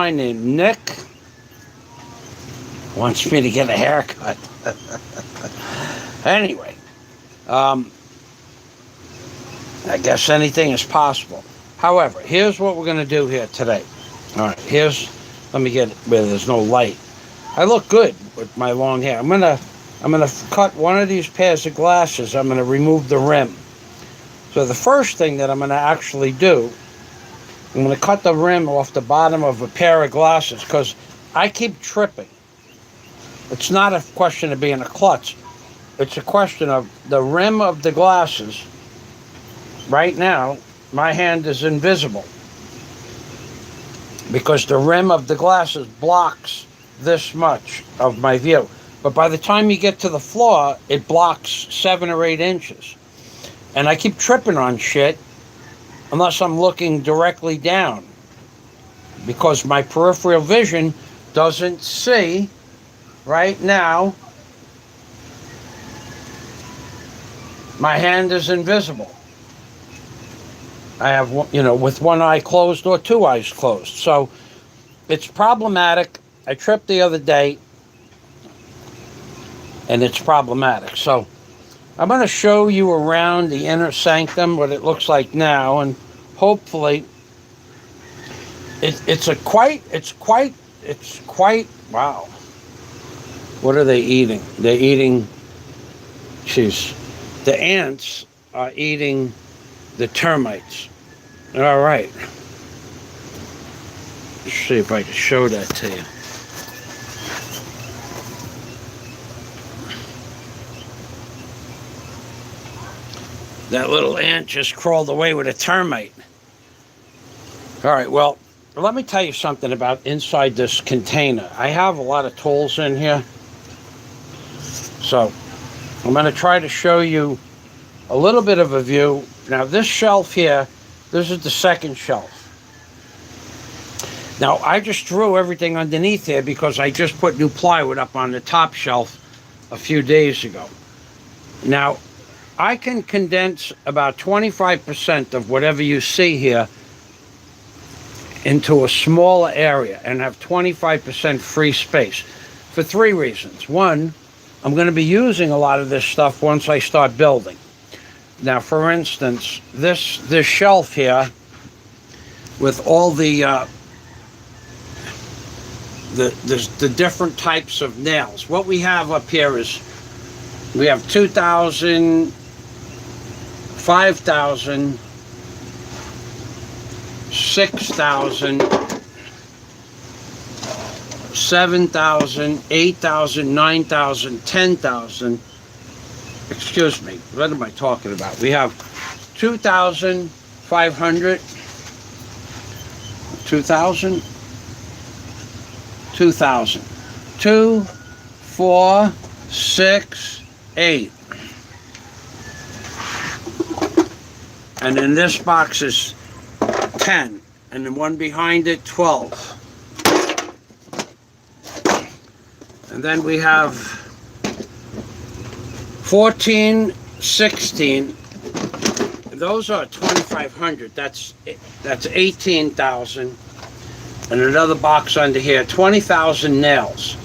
named Nick wants me to get a haircut. Anyway, I guess anything is possible. However, here's what we're going to do here today. All right, let me get it where there's no light. I look good with my long hair. I'm gonna cut one of these pairs of glasses. I'm gonna remove the rim. So the first thing that I'm gonna actually do, I'm gonna cut the rim off the bottom of a pair of glasses because I keep tripping. It's not a question of being a klutz. It's a question of the rim of the glasses. Right now, my hand is invisible because the rim of the glasses blocks this much of my view. But by the time you get to the floor, it blocks 7 or 8 inches. And I keep tripping on shit unless I'm looking directly down because my peripheral vision doesn't see right now. My hand is invisible. I have, with one eye closed or 2 eyes closed. So it's problematic. I tripped the other day, and it's problematic. So I'm going to show you around the inner sanctum, what it looks like now, and hopefully it's quite, wow. What are they eating? They're eating, the ants are eating the termites. All right. Let's see if I can show that to you. That little ant just crawled away with a termite. All right, well, let me tell you something about inside this container. I have a lot of tools in here. So I'm going to try to show you a little bit of a view. Now, this shelf here, this is the second shelf. Now, I just threw everything underneath here because I just put new plywood up on the top shelf a few days ago. Now, I can condense about 25% of whatever you see here into a smaller area and have 25% free space for 3 reasons. One, I'm going to be using a lot of this stuff once I start building. Now, for instance, this shelf here with all the different types of nails. What we have up here is we have 2,000, 5,000, 6,000, 7,000, 8,000, 9,000, 10,000. Excuse me, what am I talking about? We have 2,500, 2,000, 2,000, 2, 4, 6, 8. And then this box is 10, and the one behind it, 12. And then we have 14, 16. Those are 2,500. That's 18,000. And another box under here, 20,000 nails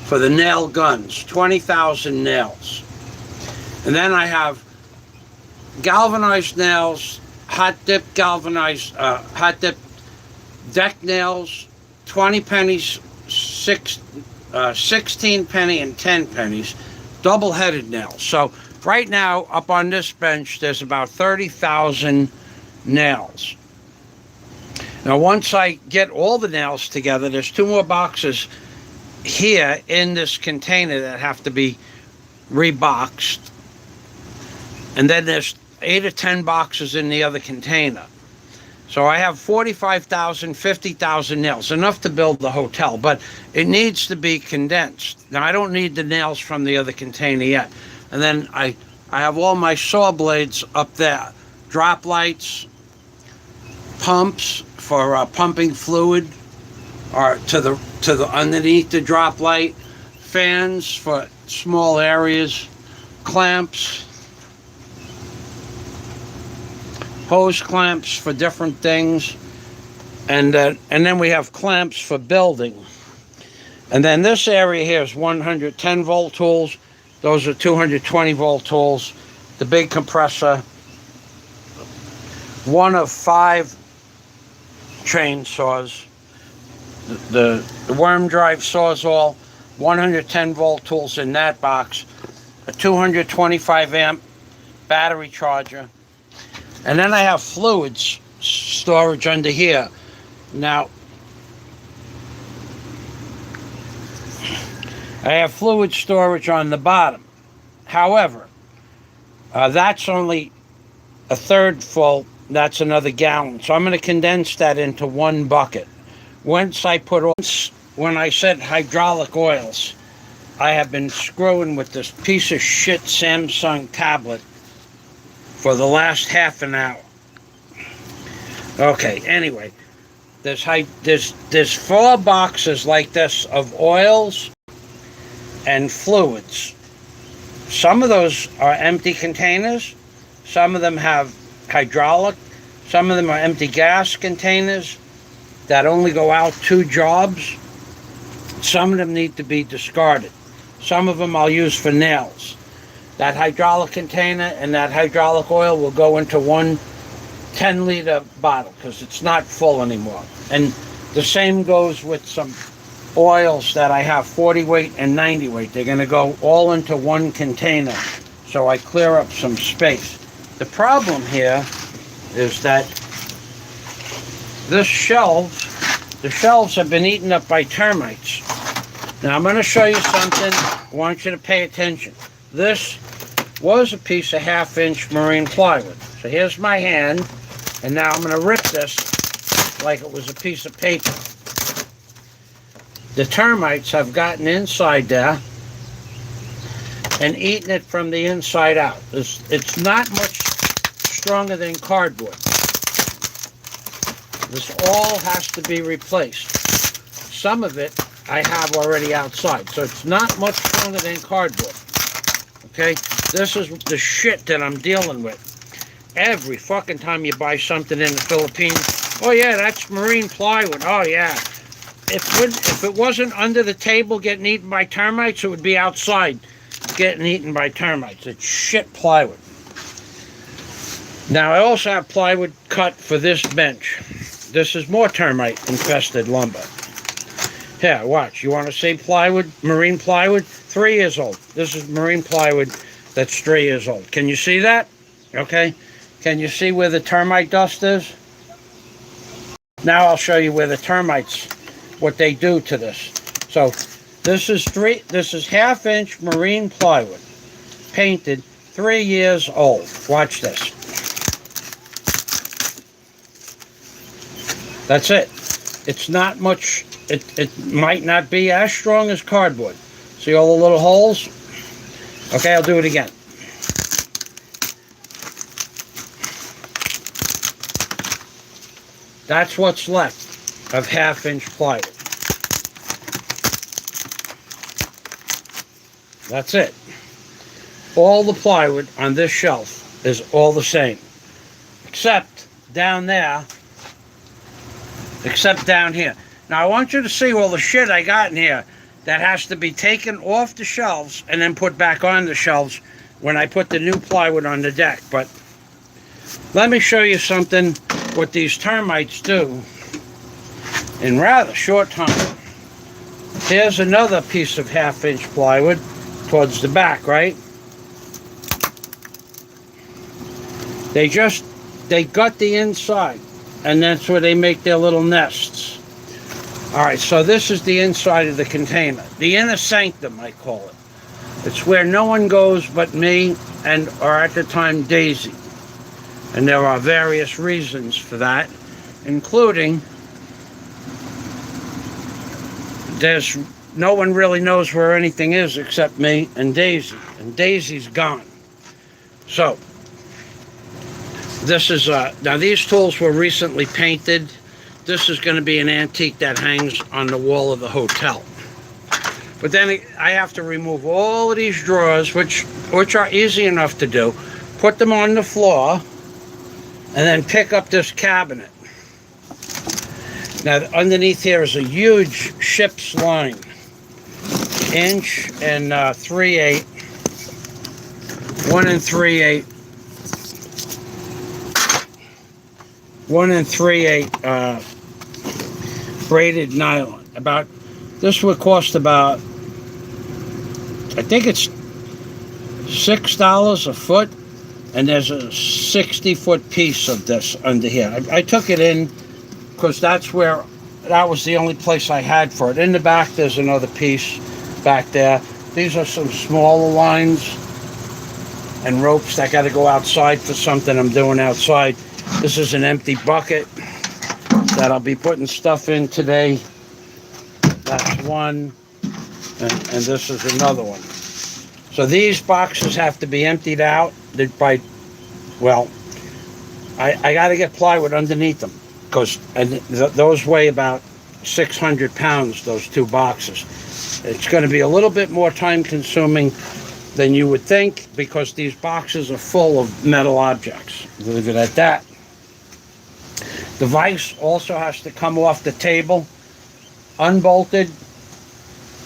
for the nail guns. 20,000 nails. And then I have galvanized nails, hot dip galvanized, hot dip deck nails, 20 pennies, 16 penny and 10 pennies, double-headed nails. So right now, up on this bench, there's about 30,000 nails. Now, once I get all the nails together, there's 2 more boxes here in this container that have to be reboxed. And then there's 8 or 10 boxes in the other container. So I have 45,000, 50,000 nails, enough to build the hotel, but it needs to be condensed. Now, I don't need the nails from the other container yet. And then I have all my saw blades up there, drop lights, pumps for pumping fluid, or to the underneath the drop light, fans for small areas, clamps, hose clamps for different things, and then we have clamps for building. And then this area here is 110 volt tools. Those are 220 volt tools. The big compressor, one of 5 chainsaws, the worm drive sawzall, 110 volt tools in that box, a 225 amp battery charger, and then I have fluids storage under here. Now, I have fluid storage on the bottom. However, that's only a third full. That's another gallon. So I'm going to condense that into one bucket. Once I put on, when I said hydraulic oils, I have been screwing with this piece of shit Samsung tablet for the last half an hour. Okay, anyway, there's 4 boxes like this of oils and fluids. Some of those are empty containers. Some of them have hydraulic. Some of them are empty gas containers that only go out 2 jobs. Some of them need to be discarded. Some of them I'll use for nails. That hydraulic container and that hydraulic oil will go into one 10-liter bottle because it's not full anymore. And the same goes with some oils that I have 40 weight and 90 weight. They're going to go all into one container, so I clear up some space. The problem here is that the shelves have been eaten up by termites. Now I'm going to show you something. I want you to pay attention. This was a piece of 1/2-inch marine plywood. So here's my hand, and now I'm going to rip this like it was a piece of paper. The termites have gotten inside there and eaten it from the inside out. It's not much stronger than cardboard. This all has to be replaced. Some of it I have already outside, so it's not much stronger than cardboard. Okay, this is the shit that I'm dealing with. Every fucking time you buy something in the Philippines, oh yeah, that's marine plywood. Oh yeah. If it wasn't under the table getting eaten by termites, it would be outside getting eaten by termites. It's shit plywood. Now I also have plywood cut for this bench. This is more termite infested lumber. Here, watch. You want to see plywood, marine plywood? 3 years old. This is marine plywood that's 3 years old. Can you see that? Okay. Can you see where the termite dust is? Now I'll show you where the termites, what they do to this. So this is 1/2-inch marine plywood, painted, 3 years old. Watch this. That's it. It's not much. It might not be as strong as cardboard. See all the little holes? Okay, I'll do it again. That's what's left of 1/2-inch plywood. That's it. All the plywood on this shelf is all the same. Except down there. Except down here. Now I want you to see all the shit I got in here that has to be taken off the shelves and then put back on the shelves when I put the new plywood on the deck. But let me show you something what these termites do in rather short time. Here's another piece of 1/2-inch plywood towards the back, right? They gut the inside, and that's where they make their little nests. All right, so this is the inside of the container. The inner sanctum, I call it. It's where no one goes but me and, or at the time, Daisy. And there are various reasons for that, including no one really knows where anything is except me and Daisy. And Daisy's gone. So, this is, now these tools were recently painted. This is going to be an antique that hangs on the wall of the hotel. But then I have to remove all of these drawers, which are easy enough to do, put them on the floor, and then pick up this cabinet. Now, underneath here is a huge ship's line. 1 3/8. 1 3/8. 1 3/8 braided nylon. This would cost about, I think it's $6 a foot, and there's a 60-foot piece of this under here. I took it in because that was the only place I had for it. In the back, there's another piece back there. These are some smaller lines and ropes that got to go outside for something I'm doing outside. This is an empty bucket that I'll be putting stuff in today. That's one, and this is another one. So these boxes have to be emptied out. I got to get plywood underneath them, because those weigh about 600 pounds, those two boxes. It's going to be a little bit more time consuming than you would think, because these boxes are full of metal objects. Leave it at that. The vise also has to come off the table, unbolted.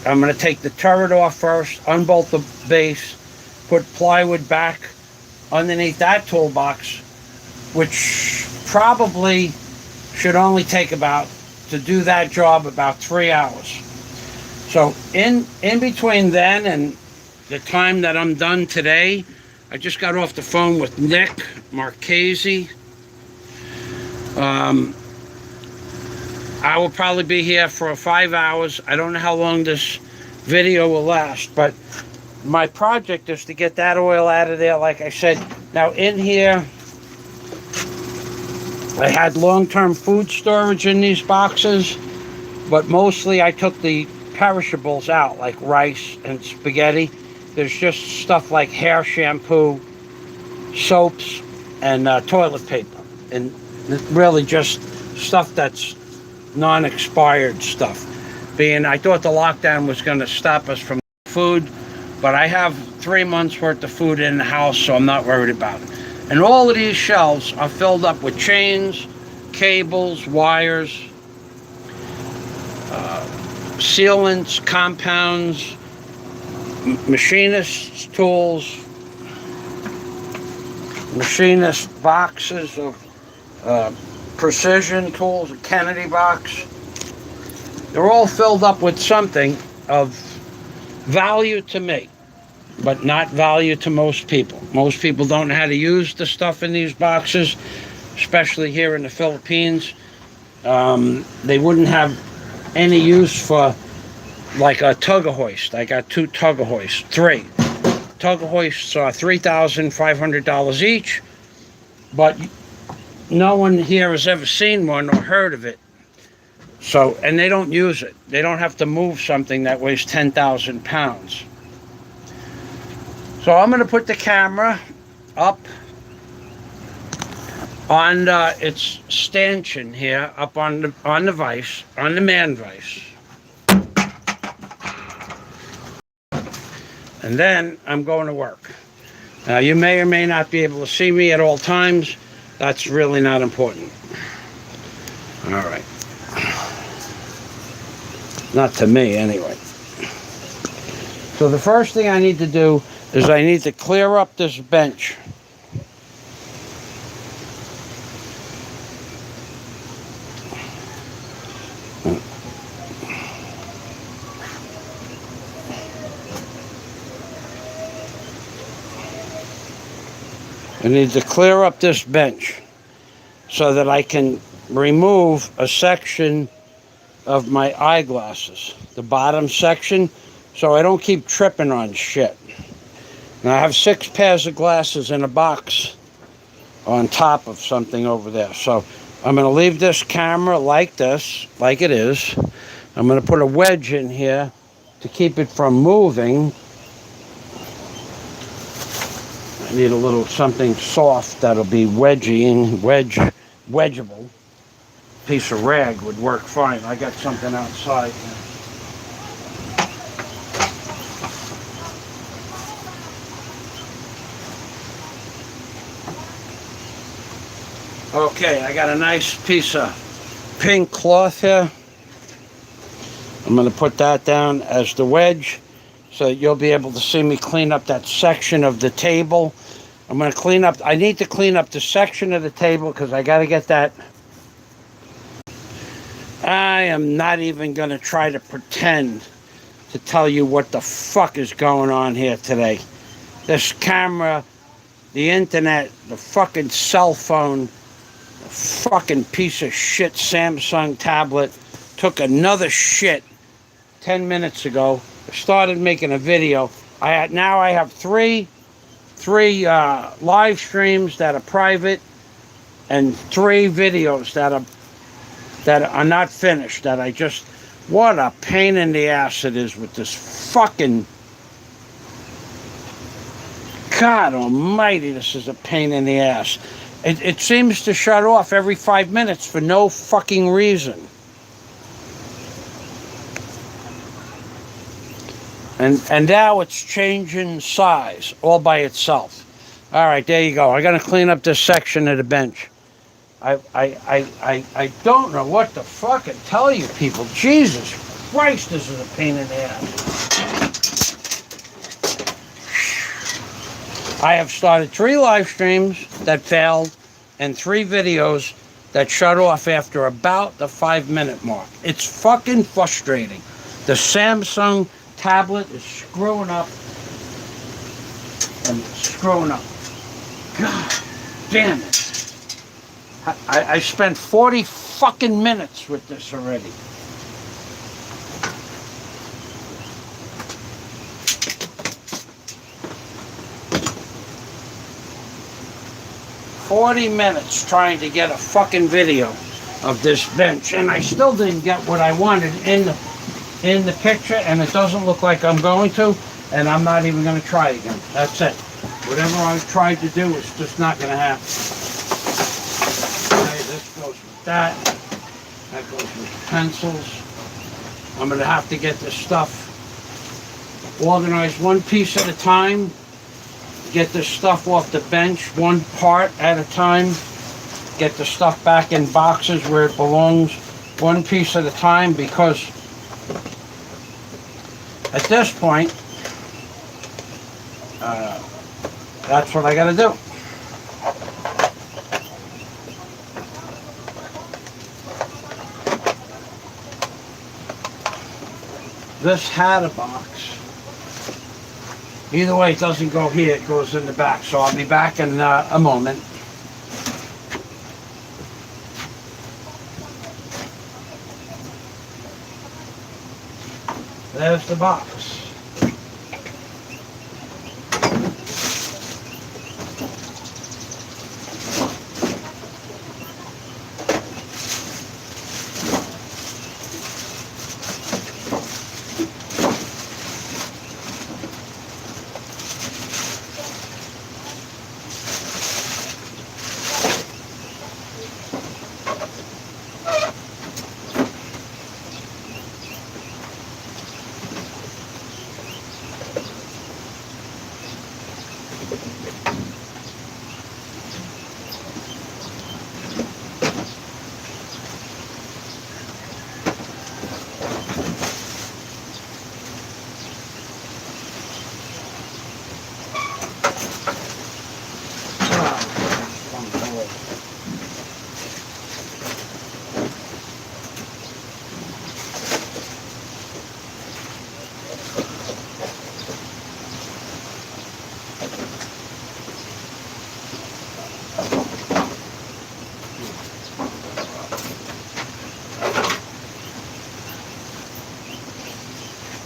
I'm going to take the turret off first, unbolt the base, put plywood back underneath that toolbox, which probably should only take to do that job about 3 hours. So in between then and the time that I'm done today, I just got off the phone with Nick Marchese. I will probably be here for 5 hours. I don't know how long this video will last, but my project is to get that oil out of there, like I said. Now in here, I had long-term food storage in these boxes, but mostly I took the perishables out, like rice and spaghetti. There's just stuff like hair shampoo, soaps, and toilet paper, and really just stuff that's non-expired stuff. I thought the lockdown was going to stop us from food, but I have 3 months worth of food in the house, so I'm not worried about it. And all of these shelves are filled up with chains, cables, wires, sealants, compounds, machinist tools, machinist boxes of precision tools, a Kennedy box. They're all filled up with something of value to me, but not value to most people. Most people don't know how to use the stuff in these boxes, especially here in the Philippines. They wouldn't have any use for like a tugger hoist. I got 2 tugger hoists, 3. Tugger hoists are $3,500 each, but no one here has ever seen one or heard of it. So, and they don't use it. They don't have to move something that weighs 10,000 pounds. So I'm going to put the camera up on its stanchion here, up on the vise, on the man vise. And then I'm going to work. Now you may or may not be able to see me at all times. That's really not important. All right. Not to me, anyway. So the first thing I need to do is I need to clear up this bench. I need to clear up this bench so that I can remove a section of my eyeglasses, the bottom section, so I don't keep tripping on shit. Now I have 6 pairs of glasses in a box on top of something over there. So I'm going to leave this camera like this, like it is. I'm going to put a wedge in here to keep it from moving. I need a little something soft that'll be wedgeable. Piece of rag would work fine. I got something outside here. Okay, I got a nice piece of pink cloth here. I'm going to put that down as the wedge so that you'll be able to see me clean up that section of the table. I'm going to clean up, I need to clean up the section of the table because I got to get that. I am not even going to try to pretend to tell you what the fuck is going on here today. This camera, the internet, the fucking cell phone, the fucking piece of shit Samsung tablet took another shit 10 minutes ago. I started making a video. Now I have three live streams that are private and 3 videos that are not finished. That I just, what a pain in the ass it is with this fucking, God almighty, this is a pain in the ass. It seems to shut off every 5 minutes for no fucking reason. And now it's changing size all by itself. All right, there you go. I got to clean up this section of the bench. I don't know what to fucking tell you people. Jesus Christ, this is a pain in the ass. I have started 3 live streams that failed and 3 videos that shut off after about the 5-minute mark. It's fucking frustrating. The Samsung tablet is screwing up and screwing up. God damn it. I spent 40 fucking minutes with this already. "40 minutes trying to get a fucking video of this bench, and I still didn't get what I wanted in the picture, and it doesn't look like I'm going to, and I'm not even going to try again. That's it. Whatever I tried to do is just not going to happen." Okay, this goes with that. That goes with the pencils. I'm going to have to get this stuff organized one piece at a time. Get this stuff off the bench one part at a time. Get the stuff back in boxes where it belongs one piece at a time, because at this point, that's what I got to do. This had a box. Either way, it doesn't go here, it goes in the back. So I'll be back in a moment. There's the box.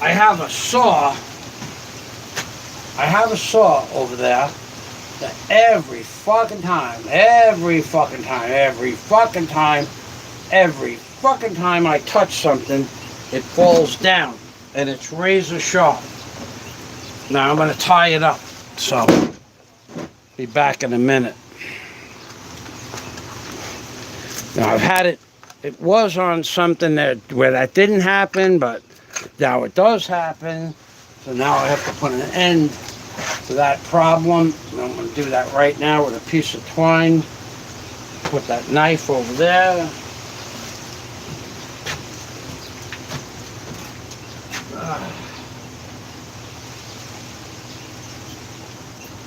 I have a saw over there that every fucking time I touch something, it falls down, and it's razor sharp. Now I'm going to tie it up, so be back in a minute. Now I've had it was on something where that didn't happen, but now it does happen, so now I have to put an end to that problem. And I'm going to do that right now with a piece of twine. Put that knife over there.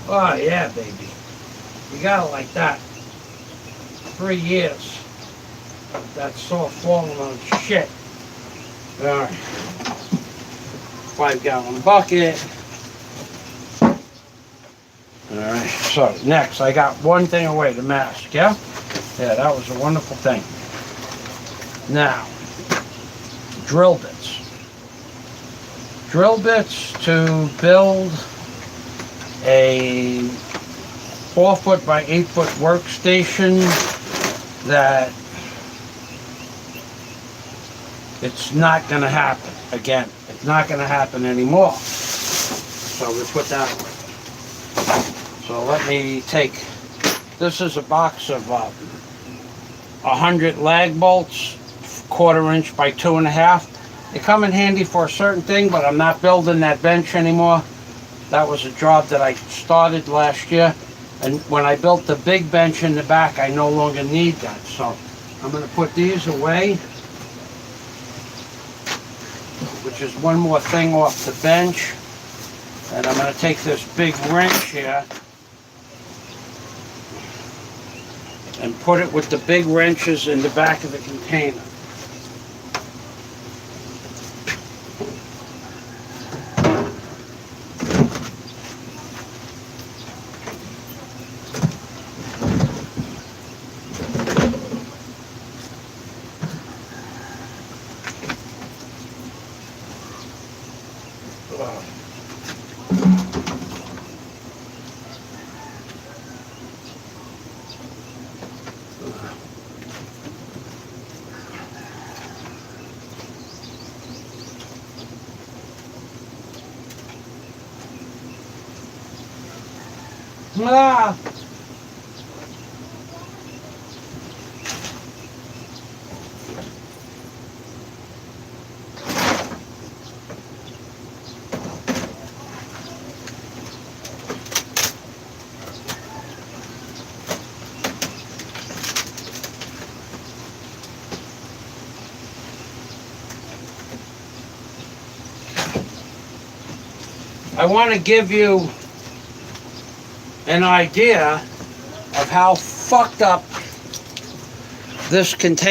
Oh yeah, baby. You got it like that. 3 years. That saw falling on shit. Alright. 5-gallon bucket. Alright, so next I got one thing away, the mask, yeah? Yeah, that was a wonderful thing. Now, drill bits. Drill bits to build a 4-foot by 8-foot workstation that it's not going to happen again. It's not going to happen anymore. So we put that away. So let me take, this is a box of 100 lag bolts, 1/4 inch by 2.5. They come in handy for a certain thing, but I'm not building that bench anymore. That was a job that I started last year. And when I built the big bench in the back, I no longer need that. So I'm going to put these away, which is one more thing off the bench. And I'm going to take this big wrench here and put it with the big wrenches in the back of the container. Ah! I want to give you an idea of how fucked up this container